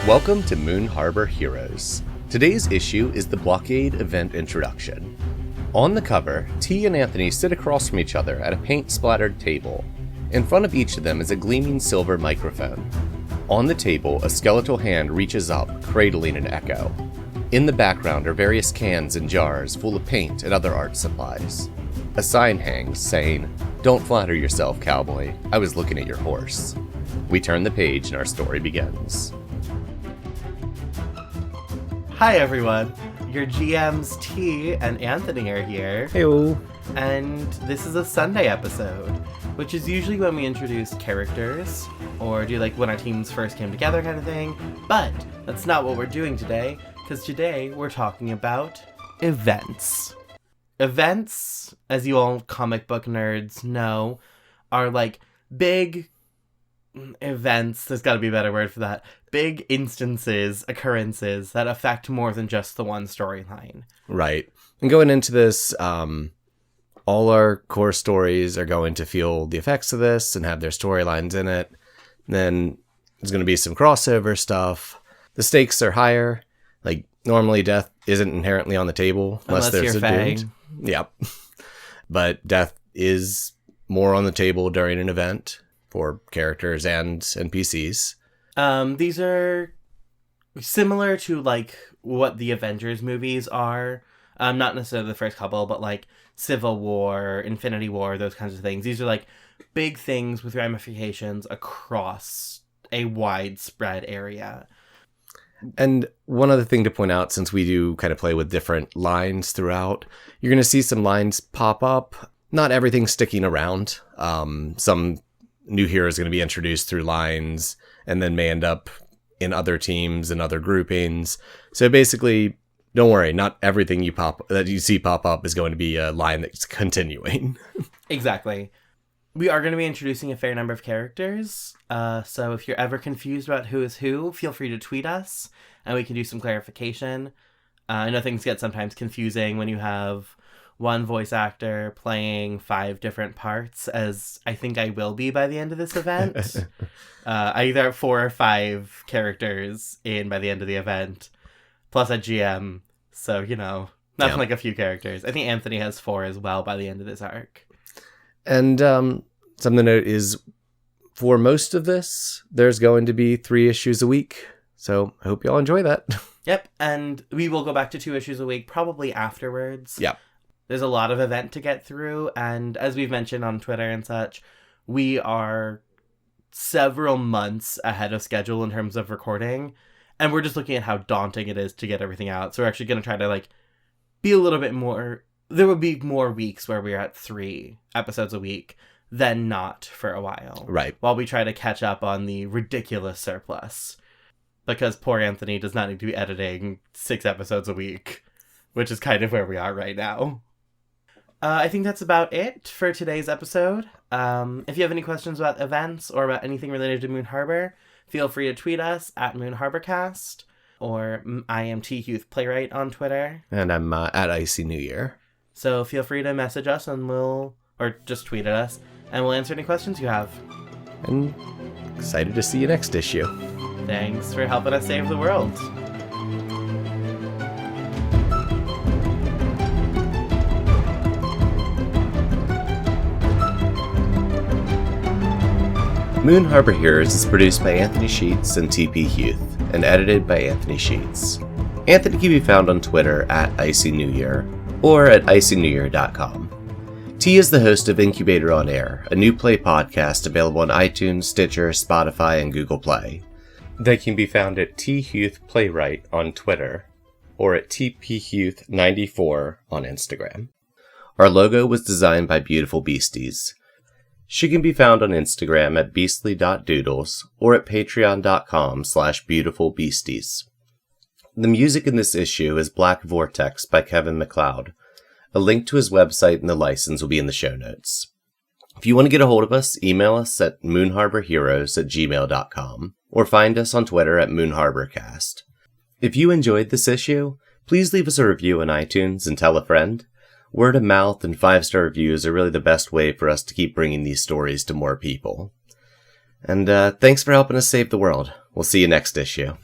Welcome to Moon Harbor Heroes. Today's issue is the Blockade event introduction. On the cover, T and Anthony sit across from each other at a paint-splattered table. In front of each of them is a gleaming silver microphone. On the table, a skeletal hand reaches up, cradling an echo. In the background are various cans and jars full of paint and other art supplies. A sign hangs saying, "Don't flatter yourself, cowboy. I was looking at your horse." We turn the page and our story begins. Hi everyone, your GMs T and Anthony are here. Heyo. And this is a Sunday episode, which is usually when we introduce characters, or do like when our teams first came together kind of thing. But that's not what we're doing today, because today we're talking about events. Events, as you all comic book nerds know, are like big events, there's got to be a better word for that, big instances, occurrences that affect more than just the one storyline. Right. And going into this, all our core stories are going to feel the effects of this and have their storylines in it. Then there's going to be some crossover stuff. The stakes are higher. Like, normally death isn't inherently on the table unless there's a doomed. Yep. But death is more on the table during an event for characters and NPCs. These are similar to like what the Avengers movies are. Not necessarily the first couple, but like Civil War, Infinity War, those kinds of things. These are like big things with ramifications across a widespread area. And one other thing to point out, since we do kind of play with different lines throughout, you're going to see some lines pop up. Not everything sticking around. Some new hero is going to be introduced through lines and then may end up in other teams and other groupings. So basically, don't worry, not everything that you see pop up is going to be a line that's continuing. Exactly. We are going to be introducing a fair number of characters. So if you're ever confused about who is who, feel free to tweet us and we can do some clarification. I know things get sometimes confusing when you have one voice actor playing 5 different parts, as I think I will be by the end of this event. I either have 4 or 5 characters in by the end of the event, plus a GM. So, nothing like a few characters. I think Anthony has 4 as well by the end of this arc. And something to note is, for most of this, there's going to be 3 issues a week. So I hope y'all enjoy that. Yep, and we will go back to 2 issues a week, probably afterwards. Yep. There's a lot of event to get through, and as we've mentioned on Twitter and such, we are several months ahead of schedule in terms of recording, and we're just looking at how daunting it is to get everything out. So we're actually going to try to be a little bit more. There will be more weeks where we're at 3 episodes a week than not for a while. Right. While we try to catch up on the ridiculous surplus. Because poor Anthony does not need to be editing 6 episodes a week, which is kind of where we are right now. I think that's about it for today's episode. If you have any questions about events or about anything related to Moon Harbor, feel free to tweet us at Moon Harborcast, or I am T Huth Playwright on Twitter. And I'm at Icy New Year. So feel free to message us or just tweet at us, and we'll answer any questions you have. And excited to see you next issue. Thanks for helping us save the world. Moon Harbor Heroes is produced by Anthony Sheets and TP Huth, and edited by Anthony Sheets. Anthony can be found on Twitter at Icy New Year, or at icynewyear.com. T is the host of Incubator on Air, a new play podcast available on iTunes, Stitcher, Spotify, and Google Play. They can be found at T Huth Playwright on Twitter, or at tphuth94 on Instagram. Our logo was designed by Beautiful Beasties. She can be found on Instagram at beastly.doodles or at patreon.com/beautifulbeasties. The music in this issue is Black Vortex by Kevin MacLeod. A link to his website and the license will be in the show notes. If you want to get a hold of us, email us at moonharborheroes@gmail.com or find us on Twitter at moonharborcast. If you enjoyed this issue, please leave us a review on iTunes and tell a friend. Word of mouth and 5-star reviews are really the best way for us to keep bringing these stories to more people. And thanks for helping us save the world. We'll see you next issue.